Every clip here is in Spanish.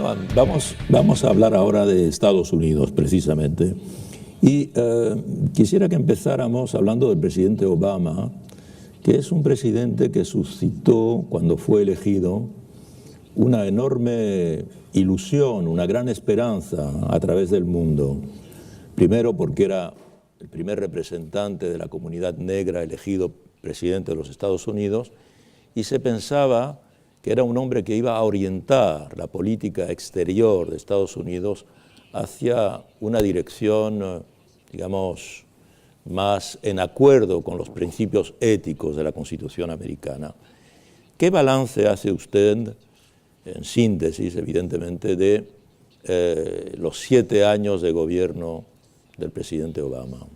Bueno, vamos a hablar ahora de Estados Unidos, precisamente. Y quisiera que empezáramos hablando del presidente Obama, que es un presidente que suscitó, cuando fue elegido, una enorme ilusión, una gran esperanza a través del mundo. Primero porque era el primer representante de la comunidad negra elegido presidente de los Estados Unidos, y se pensaba que era un hombre que iba a orientar la política exterior de Estados Unidos hacia una dirección, digamos, más en acuerdo con los principios éticos de la Constitución americana. ¿Qué balance hace usted, en síntesis, evidentemente, de los 7 años de gobierno del presidente Obama?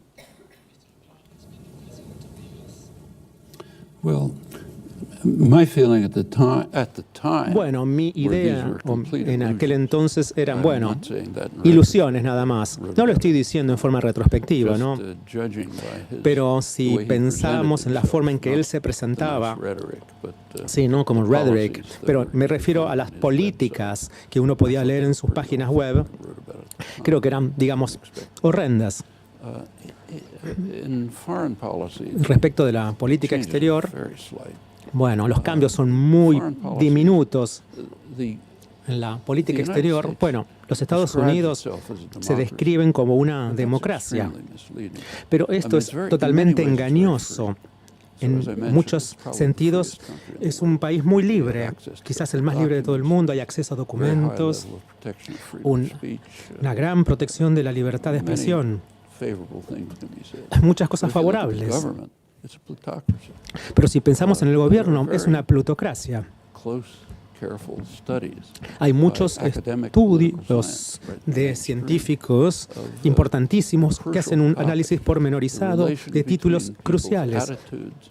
Bueno, mi idea en aquel entonces eran, ilusiones nada más. No lo estoy diciendo en forma retrospectiva, ¿no? Pero si pensamos en la forma en que él se presentaba, sí, ¿no? Como rhetoric, pero me refiero a las políticas que uno podía leer en sus páginas web, creo que eran, digamos, horrendas. Respecto de la política exterior, bueno, los cambios son muy diminutos en la política exterior. Bueno, los Estados Unidos se describen como una democracia, pero esto es totalmente engañoso. En muchos sentidos es un país muy libre, quizás el más libre de todo el mundo. Hay acceso a documentos, una gran protección de la libertad de expresión. Hay muchas cosas favorables. Pero si pensamos en el gobierno, es una plutocracia. Hay muchos estudios de científicos importantísimos que hacen un análisis pormenorizado de títulos cruciales,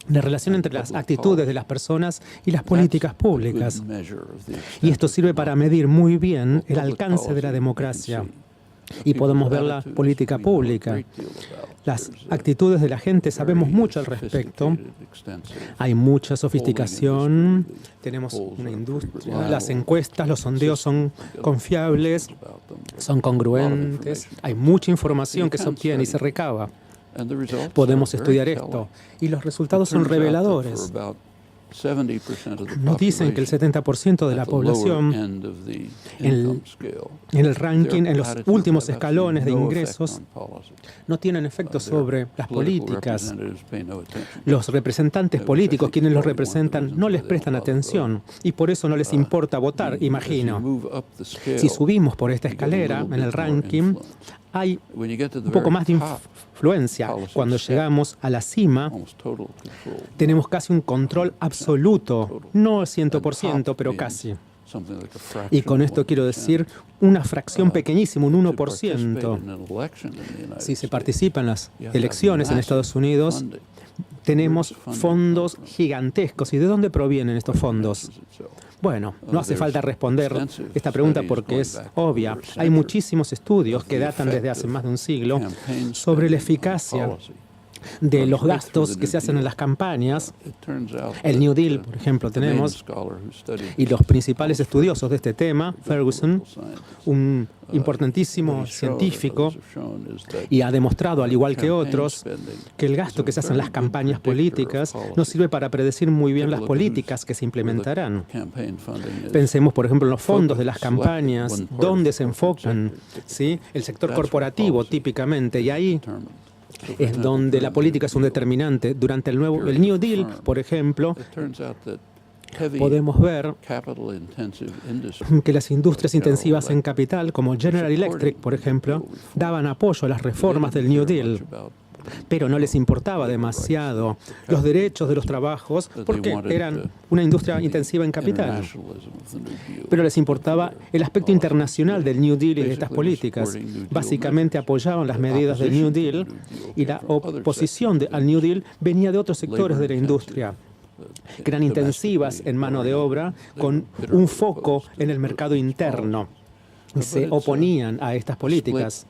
la relación entre las actitudes de las personas y las políticas públicas. Y esto sirve para medir muy bien el alcance de la democracia. Y podemos ver la política pública. Las actitudes de la gente, sabemos mucho al respecto. Hay mucha sofisticación, tenemos una industria, las encuestas, los sondeos son confiables, son congruentes, hay mucha información que se obtiene y se recaba. Podemos estudiar esto y los resultados son reveladores. Nos dicen que el 70% de la población en el ranking, en los últimos escalones de ingresos, no tienen efecto sobre las políticas. Los representantes políticos, quienes los representan, no les prestan atención y por eso no les importa votar, imagino. Si subimos por esta escalera en el ranking, hay un poco más de influencia. Cuando llegamos a la cima, tenemos casi un control absoluto, no 100%, pero casi. Y con esto quiero decir una fracción pequeñísima, un 1%. Si se participa en las elecciones en Estados Unidos, tenemos fondos gigantescos. ¿Y de dónde provienen estos fondos? Bueno, no hace falta responder esta pregunta porque es obvia. Hay muchísimos estudios que datan desde hace más de un siglo sobre la eficacia de los gastos que se hacen en las campañas. El New Deal, por ejemplo, tenemos, y los principales estudiosos de este tema, Ferguson, un importantísimo científico, y ha demostrado, al igual que otros, que el gasto que se hace en las campañas políticas nos sirve para predecir muy bien las políticas que se implementarán. Pensemos, por ejemplo, en los fondos de las campañas, dónde se enfocan, ¿sí? El sector corporativo, típicamente, y ahí es donde la política es un determinante. Durante el New Deal, por ejemplo, podemos ver que las industrias intensivas en capital, como General Electric, por ejemplo, daban apoyo a las reformas del New Deal, pero no les importaba demasiado los derechos de los trabajos porque eran una industria intensiva en capital. Pero les importaba el aspecto internacional del New Deal y de estas políticas. Básicamente apoyaban las medidas del New Deal y la oposición al New Deal venía de otros sectores de la industria, que eran intensivas en mano de obra con un foco en el mercado interno. Se oponían a estas políticas.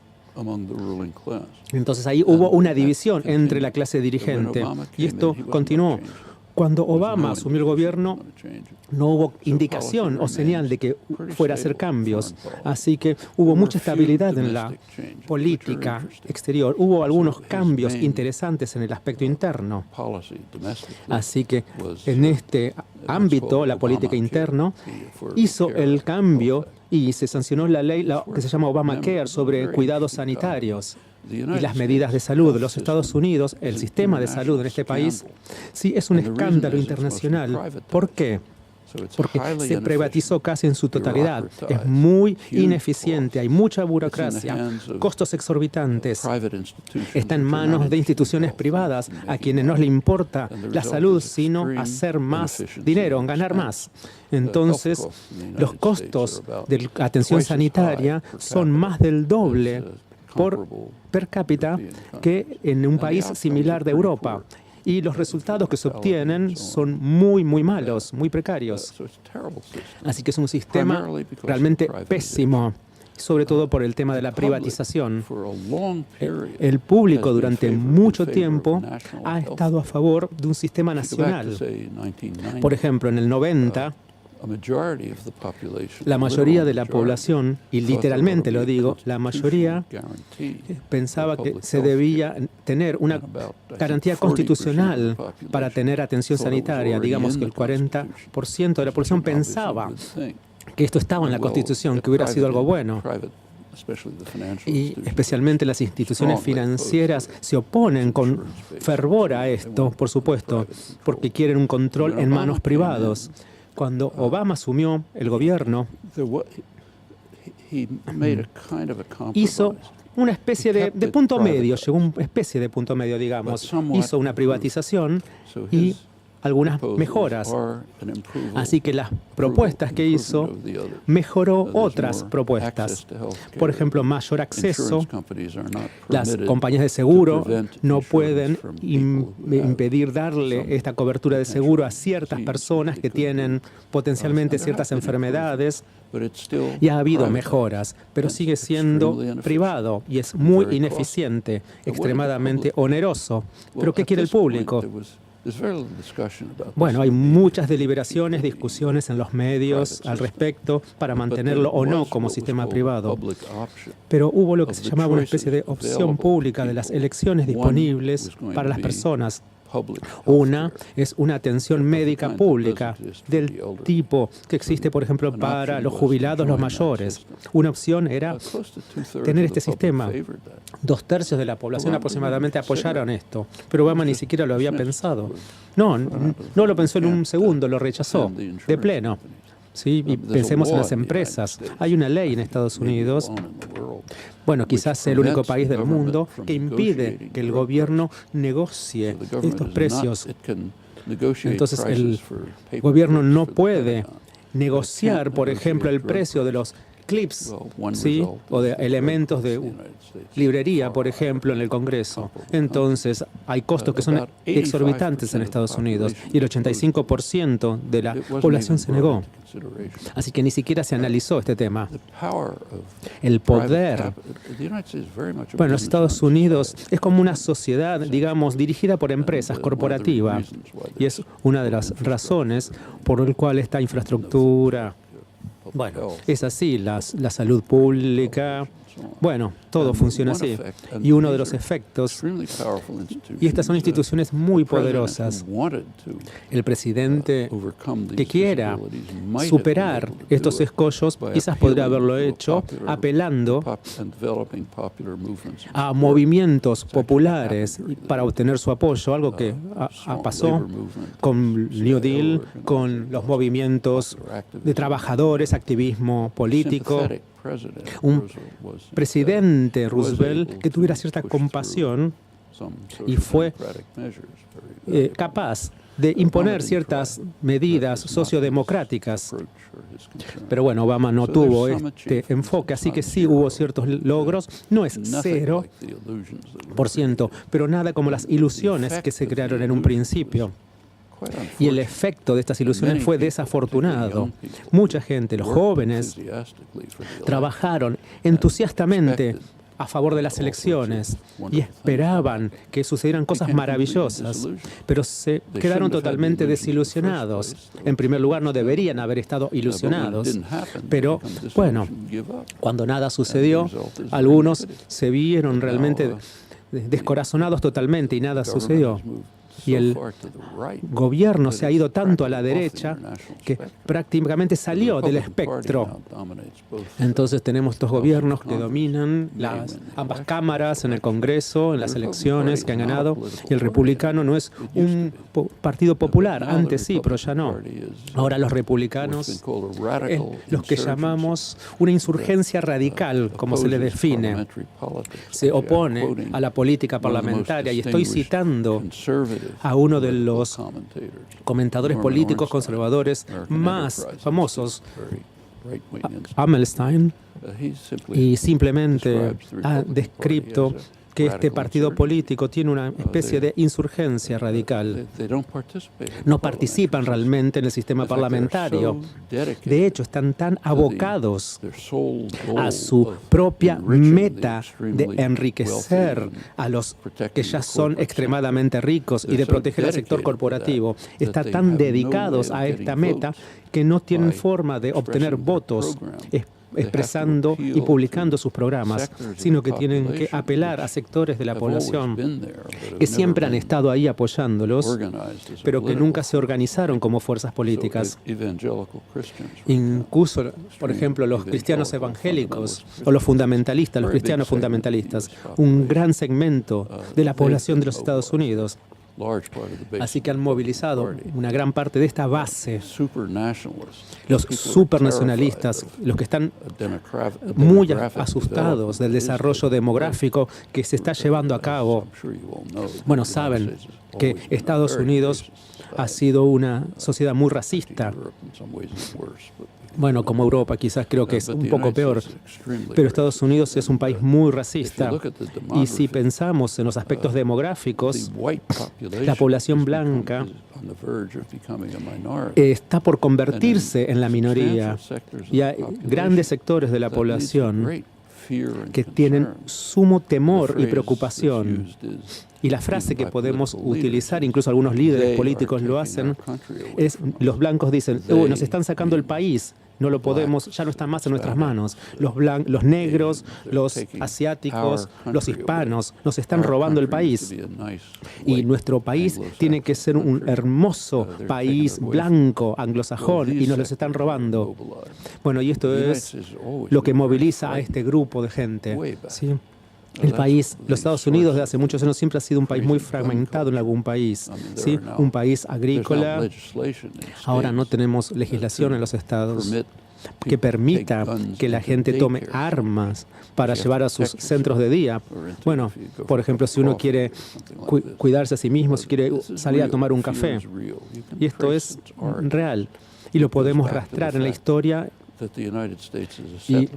Entonces ahí hubo una división entre la clase dirigente y esto continuó. Cuando Obama asumió el gobierno, no hubo indicación o señal de que fuera a hacer cambios. Así que hubo mucha estabilidad en la política exterior. Hubo algunos cambios interesantes en el aspecto interno. Así que en este ámbito, la política interna hizo el cambio y se sancionó la ley que se llama Obamacare sobre cuidados sanitarios y las medidas de salud. Los Estados Unidos, el sistema de salud en este país, sí es un escándalo internacional. ¿Por qué? Porque se privatizó casi en su totalidad. Es muy ineficiente, hay mucha burocracia, costos exorbitantes. Está en manos de instituciones privadas a quienes no les importa la salud, sino hacer más dinero, ganar más. Entonces, los costos de la atención sanitaria son más del doble per cápita que en un país similar de Europa. Y los resultados que se obtienen son muy, muy malos, muy precarios. Así que es un sistema realmente pésimo, sobre todo por el tema de la privatización. El público durante mucho tiempo ha estado a favor de un sistema nacional. Por ejemplo, en el 90, la mayoría de la población, y literalmente lo digo, la mayoría pensaba que se debía tener una garantía constitucional para tener atención sanitaria. Digamos que el 40% de la población pensaba que esto estaba en la Constitución, que hubiera sido algo bueno. Y especialmente las instituciones financieras se oponen con fervor a esto, por supuesto, porque quieren un control en manos privados. Cuando Obama asumió el gobierno, hizo una especie de punto medio, llegó a una especie de punto medio, digamos. Hizo una privatización y algunas mejoras. Así que las propuestas que hizo mejoró otras propuestas. Por ejemplo, mayor acceso. Las compañías de seguro no pueden impedir darle esta cobertura de seguro a ciertas personas que tienen potencialmente ciertas enfermedades. Y ha habido mejoras, pero sigue siendo privado y es muy ineficiente, extremadamente oneroso. ¿Pero qué quiere el público? Bueno, hay muchas deliberaciones, discusiones en los medios al respecto para mantenerlo o no como sistema privado. Pero hubo lo que se llamaba una especie de opción pública de las elecciones disponibles para las personas. Una es una atención médica pública del tipo que existe, por ejemplo, para los jubilados, los mayores. Una opción era tener este sistema. 2/3 de la población aproximadamente apoyaron esto, pero Obama ni siquiera lo había pensado. No lo pensó en un segundo, lo rechazó de pleno. ¿Sí? Y pensemos en las empresas. Hay una ley en Estados Unidos, bueno, quizás sea el único país del mundo, que impide que el gobierno negocie estos precios. Entonces, el gobierno no puede negociar, por ejemplo, el precio de los clips, ¿sí? O de elementos de librería, por ejemplo, en el Congreso. Entonces, hay costos que son exorbitantes en Estados Unidos y el 85% de la población se negó. Así que ni siquiera se analizó este tema. El poder. Bueno, los Estados Unidos es como una sociedad, digamos, dirigida por empresas, corporativa. Y es una de las razones por la cual esta infraestructura, bueno, es así, la salud pública, bueno, todo funciona así. Y uno de los efectos, y estas son instituciones muy poderosas, el presidente que quiera superar estos escollos, quizás podría haberlo hecho apelando a movimientos populares para obtener su apoyo, algo que pasó con New Deal, con los movimientos de trabajadores, activismo político. Un presidente Roosevelt que tuviera cierta compasión y fue capaz de imponer ciertas medidas sociodemocráticas. Pero bueno, Obama no tuvo este enfoque, así que sí hubo ciertos logros. No es 0%, pero nada como las ilusiones que se crearon en un principio. Y el efecto de estas ilusiones fue desafortunado. Mucha gente, los jóvenes, trabajaron entusiastamente a favor de las elecciones y esperaban que sucedieran cosas maravillosas, pero se quedaron totalmente desilusionados. En primer lugar, no deberían haber estado ilusionados, pero bueno, cuando nada sucedió, algunos se vieron realmente descorazonados totalmente y nada sucedió. Y el gobierno se ha ido tanto a la derecha que prácticamente salió del espectro. Entonces tenemos estos gobiernos que dominan ambas cámaras en el Congreso, en las elecciones que han ganado. Y el republicano no es un partido popular. Antes sí, pero ya no. Ahora los republicanos es los que llamamos una insurgencia radical, como se le define. Se opone a la política parlamentaria. Y estoy citando a uno de los comentadores políticos conservadores más famosos, Amelstein, y simplemente ha descrito que este partido político tiene una especie de insurgencia radical. No participan realmente en el sistema parlamentario. De hecho, están tan abocados a su propia meta de enriquecer a los que ya son extremadamente ricos y de proteger al sector corporativo. Están tan dedicados a esta meta que no tienen forma de obtener votos expresando y publicando sus programas, sino que tienen que apelar a sectores de la población que siempre han estado ahí apoyándolos, pero que nunca se organizaron como fuerzas políticas. Incluso, por ejemplo, los cristianos evangélicos o los fundamentalistas, los cristianos fundamentalistas, un gran segmento de la población de los Estados Unidos. Así que han movilizado una gran parte de esta base. Los supernacionalistas, los que están muy asustados del desarrollo demográfico que se está llevando a cabo. Bueno, saben que Estados Unidos ha sido una sociedad muy racista. Bueno, como Europa quizás creo que es un poco peor, pero Estados Unidos es un país muy racista. Y si pensamos en los aspectos demográficos, la población blanca está por convertirse en la minoría. Y hay grandes sectores de la población que tienen sumo temor y preocupación. Y la frase que podemos utilizar, incluso algunos líderes políticos lo hacen, es: los blancos dicen, nos están sacando el país, no lo podemos, ya no está más en nuestras manos. Los negros, los asiáticos, los hispanos nos están robando el país. Y nuestro país tiene que ser un hermoso país blanco, anglosajón, y nos los están robando. Bueno, y esto es lo que moviliza a este grupo de gente, ¿sí? El país, los Estados Unidos de hace muchos años siempre ha sido un país muy fragmentado en algún país, ¿sí? Un país agrícola. Ahora no tenemos legislación en los estados que permita que la gente tome armas para llevar a sus centros de día. Bueno, por ejemplo, si uno quiere cuidarse a sí mismo, si quiere salir a tomar un café. Y esto es real. Y lo podemos rastrear en la historia. Y,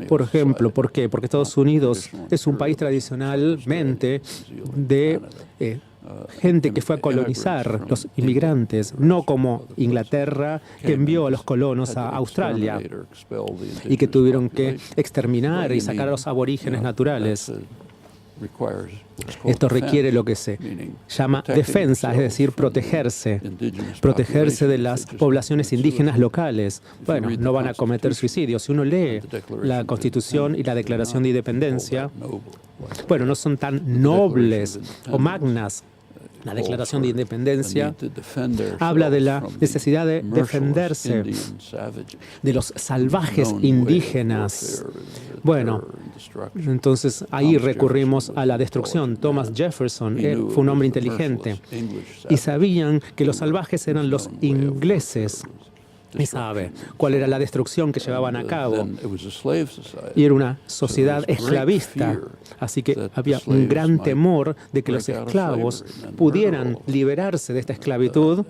por ejemplo, ¿por qué? Porque Estados Unidos es un país tradicionalmente de gente que fue a colonizar, los inmigrantes, no como Inglaterra, que envió a los colonos a Australia y que tuvieron que exterminar y sacar a los aborígenes naturales. Esto requiere lo que se llama defensa, es decir, protegerse de las poblaciones indígenas locales. Bueno, no van a cometer suicidio. Si uno lee la Constitución y la Declaración de Independencia, bueno, no son tan nobles o magnas. La Declaración de Independencia habla de la necesidad de defenderse de los salvajes indígenas. Bueno, entonces ahí recurrimos a la destrucción. Thomas Jefferson fue un hombre inteligente y sabían que los salvajes eran los ingleses. Y sabe cuál era la destrucción que llevaban a cabo. Y era una sociedad esclavista. Así que había un gran temor de que los esclavos pudieran liberarse de esta esclavitud.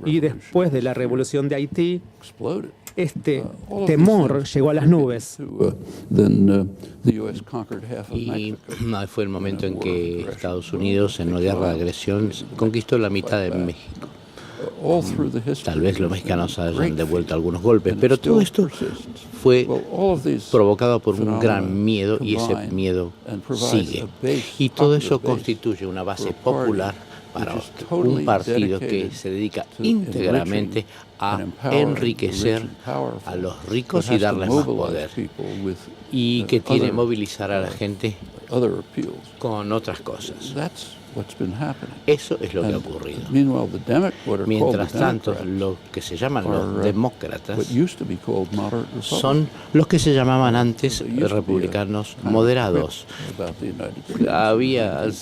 Y después de la revolución de Haití, este temor llegó a las nubes. Y fue el momento en que Estados Unidos, en una guerra de agresión, conquistó la mitad de México. Tal vez los mexicanos hayan devuelto algunos golpes, pero todo esto fue provocado por un gran miedo y ese miedo sigue. Y todo eso constituye una base popular para un partido que se dedica íntegramente a enriquecer a los ricos y darles más poder, y que tiene que movilizar a la gente con otras cosas. Eso es lo que ha ocurrido. Mientras tanto, lo que se llaman los demócratas son los que se llamaban antes republicanos moderados.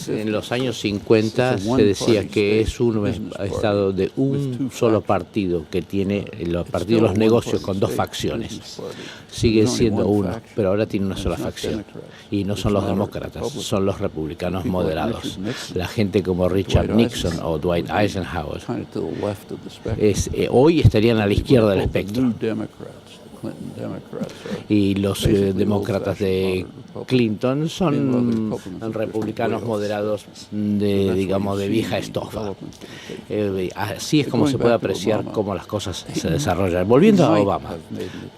En los años 50 se decía que es un estado de un solo partido, que tiene el partido de los negocios con dos facciones. Sigue siendo uno, pero ahora tiene una sola facción. Y no son los demócratas, son los republicanos moderados. La gente como Richard Nixon o Dwight Eisenhower hoy estarían a la izquierda del espectro. Y los demócratas de Clinton son republicanos moderados de vieja estofa. Así es como se puede apreciar cómo las cosas se desarrollan. Volviendo a Obama,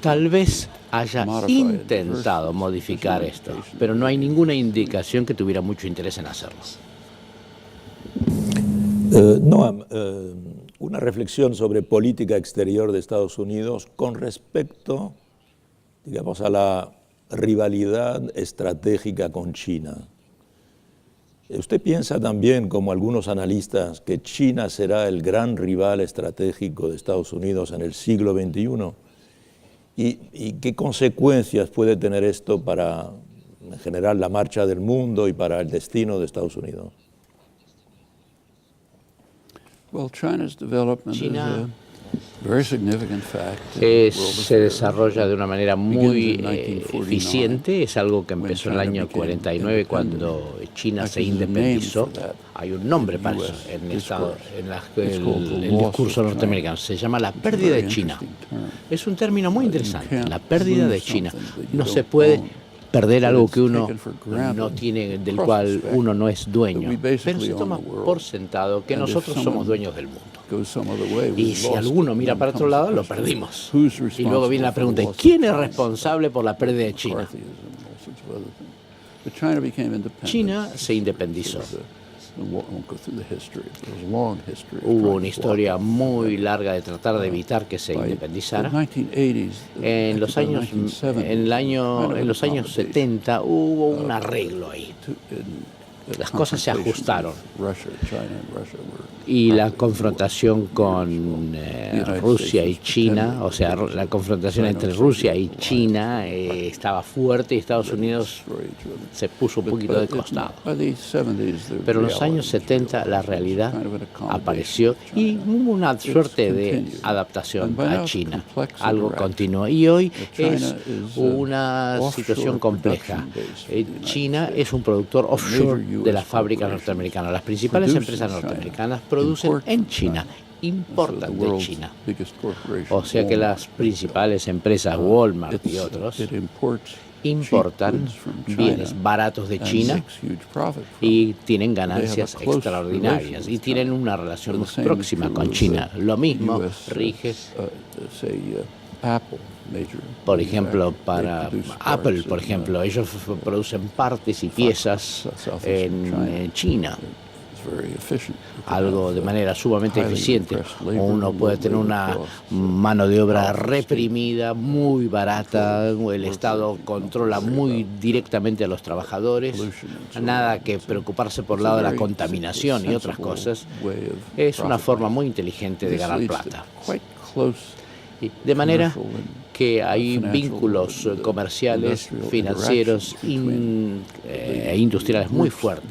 tal vez haya intentado modificar esto, pero no hay ninguna indicación que tuviera mucho interés en hacerlo. Noam, una reflexión sobre política exterior de Estados Unidos con respecto, digamos, a la rivalidad estratégica con China. ¿Usted piensa también, como algunos analistas, que China será el gran rival estratégico de Estados Unidos en el siglo XXI? ¿Y qué consecuencias puede tener esto para, en general, la marcha del mundo y para el destino de Estados Unidos? China se desarrolla de una manera muy eficiente. Es algo que empezó en el año 49, cuando China se independizó. Hay un nombre para eso en el discurso norteamericano. Se llama la pérdida de China. Es un término muy interesante, la pérdida de China. No se puede perder algo que uno no tiene, del cual uno no es dueño, pero se toma por sentado que nosotros somos dueños del mundo. Y si alguno mira para otro lado, lo perdimos. Y luego viene la pregunta, ¿quién es responsable por la pérdida de China? China se independizó. Hubo una historia muy larga de tratar de evitar que se independizara. En los años 70 hubo un arreglo ahí. Las cosas se ajustaron. Y la confrontación con Rusia y China, o sea, la confrontación entre Rusia y China estaba fuerte y Estados Unidos se puso un poquito de costado. Pero en los años 70 la realidad apareció y hubo una suerte de adaptación a China. Algo continuó y hoy es una situación compleja. China es un productor offshore de las fábricas norteamericanas. Las principales empresas norteamericanas producen en China, importan de China. O sea que las principales empresas, Walmart y otros, importan bienes baratos de China y tienen ganancias extraordinarias y tienen una relación muy próxima con China. Lo mismo rige, por ejemplo, para Apple, por ejemplo, ellos producen partes y piezas en China, algo de manera sumamente eficiente. Uno puede tener una mano de obra reprimida, muy barata, el Estado controla muy directamente a los trabajadores, nada que preocuparse por el lado de la contaminación y otras cosas. Es una forma muy inteligente de ganar plata. De manera que hay vínculos comerciales, financieros e industriales muy fuertes.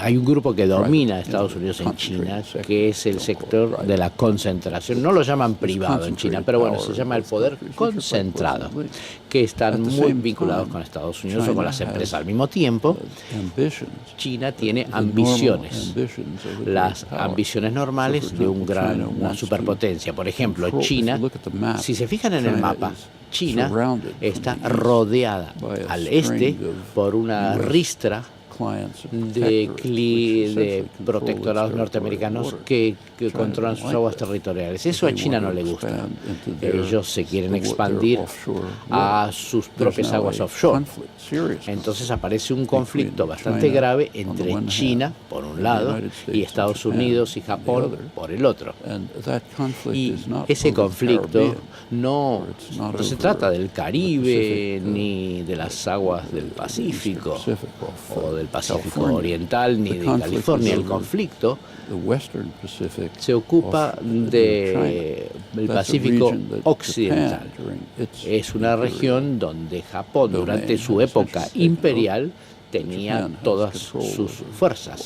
Hay un grupo que domina a Estados Unidos en China, que es el sector de la concentración. No lo llaman privado en China, pero bueno, se llama el poder concentrado, que están muy vinculados con Estados Unidos o con las empresas. Al mismo tiempo, China tiene ambiciones, las ambiciones normales de una superpotencia. Por ejemplo, China, si se fijan en el mapa, China está rodeada al este por una ristra de protectorados norteamericanos que controlan sus aguas territoriales. Eso a China no le gusta. Ellos se quieren expandir a sus propias aguas offshore. Entonces aparece un conflicto bastante grave entre China, por un lado, y Estados Unidos y Japón, por el otro. Y ese conflicto no se trata del Caribe ni de las aguas del Pacífico o del Pacífico Oriental ni de California. El conflicto se ocupa del Pacífico Occidental. Es una región donde Japón, durante su época imperial, tenía todas sus fuerzas.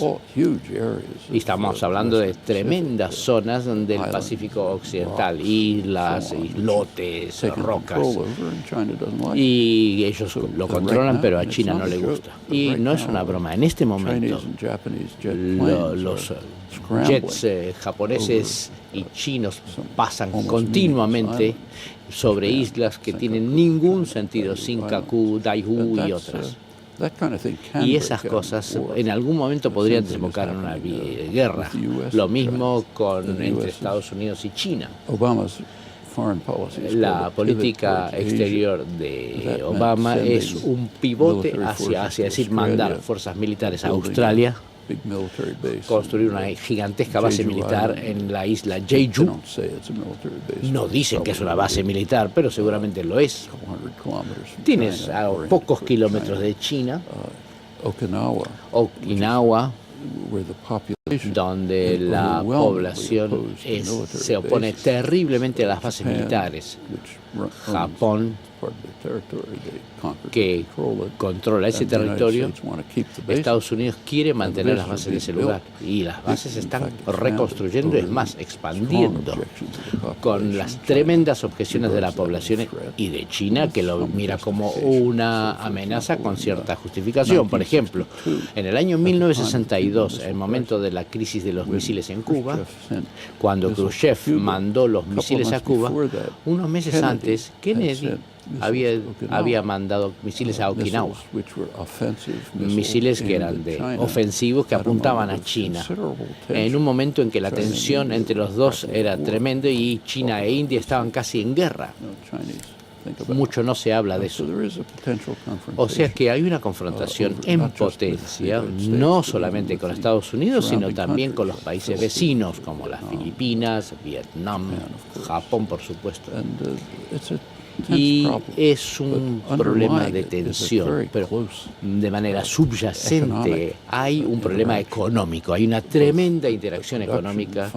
Y estamos hablando de tremendas zonas del Pacífico Occidental, islas, islotes, rocas. Y ellos lo controlan, pero a China no le gusta. Y no es una broma. En este momento, los jets japoneses y chinos pasan continuamente sobre islas que tienen ningún sentido, Senkaku, Daegu y otras. Y esas cosas en algún momento podrían desembocar en una guerra. Lo mismo entre Estados Unidos y China. La política exterior de Obama es un pivote hacia decir, mandar fuerzas militares a Australia, construir una gigantesca base militar en la isla Jeju. No dicen que es una base militar, pero seguramente lo es. Tienes a pocos kilómetros de China, Okinawa, donde la población se opone terriblemente a las bases militares. Japón, que controla ese territorio, Estados Unidos quiere mantener las bases de ese lugar y las bases se están reconstruyendo, es más, expandiendo, con las tremendas objeciones de la población y de China, que lo mira como una amenaza con cierta justificación. Por ejemplo, en el año 1962, el momento de la crisis de los misiles en Cuba, cuando Khrushchev mandó los misiles a Cuba, unos meses antes, Kennedy había mandado misiles a Okinawa, misiles que eran ofensivos que apuntaban a China, en un momento en que la tensión entre los dos era tremenda y China e India estaban casi en guerra. Mucho no se habla de eso. O sea que hay una confrontación en potencia, no solamente con Estados Unidos, sino también con los países vecinos, como las Filipinas, Vietnam, Japón, por supuesto. Y es un problema de tensión, pero de manera subyacente hay un problema económico, hay una tremenda interacción económica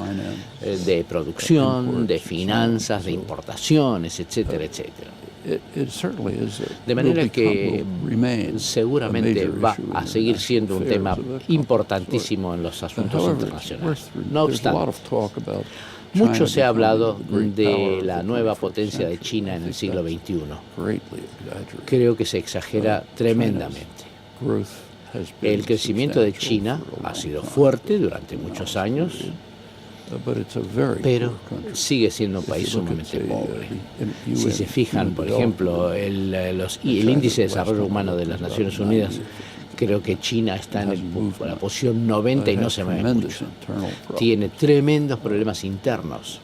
de producción, de finanzas, de importaciones, etcétera, etcétera. De manera que seguramente va a seguir siendo un tema importantísimo en los asuntos internacionales. No obstante, mucho se ha hablado de la nueva potencia de China en el siglo XXI. Creo que se exagera tremendamente. El crecimiento de China ha sido fuerte durante muchos años, pero sigue siendo un país sumamente pobre. Si se fijan, por ejemplo, el índice de desarrollo humano de las Naciones Unidas, creo que China está en la posición 90 y no se mueve mucho. Tiene tremendos problemas internos.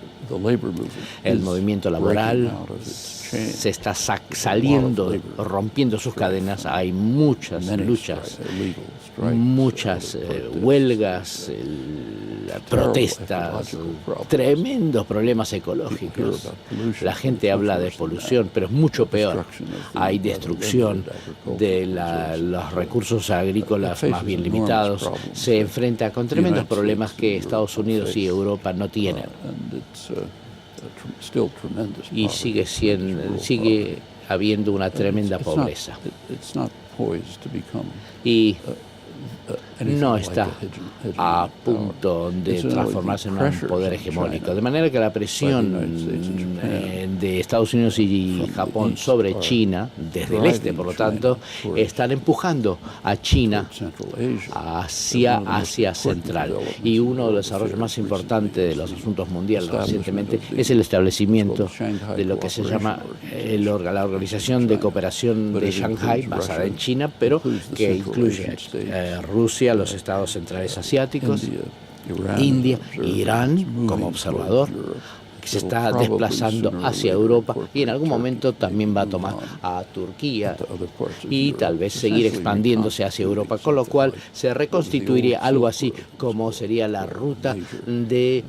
El movimiento laboral se está saliendo, rompiendo sus cadenas. Hay muchas luchas, muchas huelgas, protestas, tremendos problemas ecológicos. La gente habla de polución, pero es mucho peor. Hay destrucción de los recursos agrícolas más bien limitados. Se enfrenta con tremendos problemas que Estados Unidos y Europa no tienen. Y sigue habiendo una tremenda pobreza. Y no está a punto de transformarse en un poder hegemónico. De manera que la presión de Estados Unidos y Japón sobre China, desde el este, por lo tanto, están empujando a China hacia Asia Central. Y uno de los desarrollos más importantes de los asuntos mundiales recientemente es el establecimiento de lo que se llama la Organización de Cooperación de Shanghái, basada en China, pero que incluye Rusia, los estados centrales asiáticos, India, Irán como observador, que se está desplazando hacia Europa y en algún momento también va a tomar a Turquía y tal vez seguir expandiéndose hacia Europa, con lo cual se reconstituiría algo así como sería la ruta de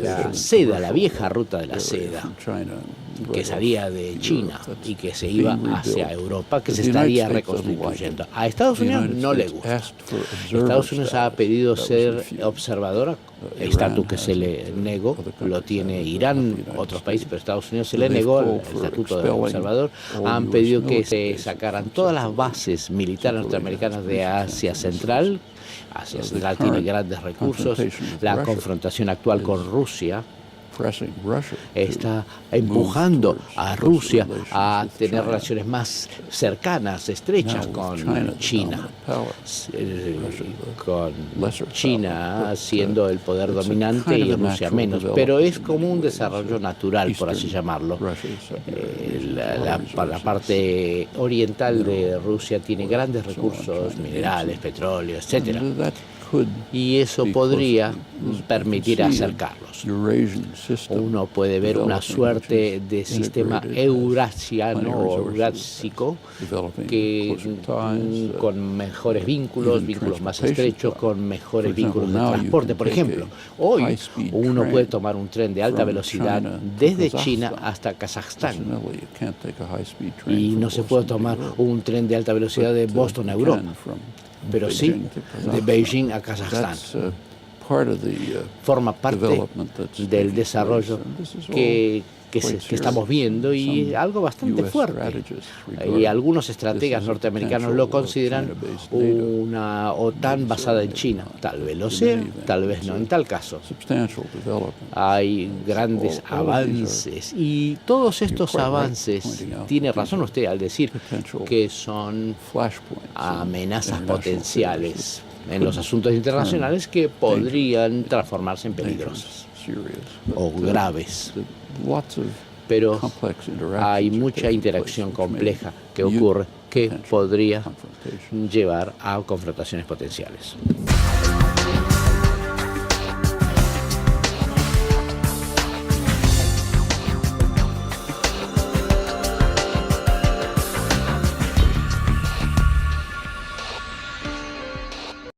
la seda, la vieja ruta de la seda, que salía de China y que se iba hacia Europa, que se estaría reconstituyendo. A Estados Unidos no le gusta. Estados Unidos ha pedido ser observadora, estatus que se le negó, lo tiene Irán, otros países, pero Estados Unidos se le negó el estatuto de observador. Han pedido que se sacaran todas las bases militares norteamericanas de Asia Central. Asia Central tiene grandes recursos. La confrontación actual con Rusia está empujando a Rusia a tener relaciones más cercanas, estrechas con China, con China siendo el poder dominante y Rusia menos, pero es como un desarrollo natural, por así llamarlo. La parte oriental de Rusia tiene grandes recursos, minerales, petróleo, etcétera. Y eso podría permitir acercarlos. Uno puede ver una suerte de sistema eurasiano o eurásico que con mejores vínculos más estrechos, con mejores vínculos de transporte. Por ejemplo, hoy uno puede tomar un tren de alta velocidad desde China hasta Kazajstán y no se puede tomar un tren de alta velocidad de Boston a Europa, pero sí de Beijing a Kazajstán. Forma parte del desarrollo que estamos viendo y algo bastante fuerte. Y algunos estrategas norteamericanos lo consideran una OTAN basada en China. Tal vez lo sea, tal vez no en tal caso. Hay grandes avances y todos estos avances, tiene razón usted al decir que son amenazas potenciales en los asuntos internacionales que podrían transformarse en peligrosas o graves. Pero hay mucha interacción compleja que ocurre que podría llevar a confrontaciones potenciales.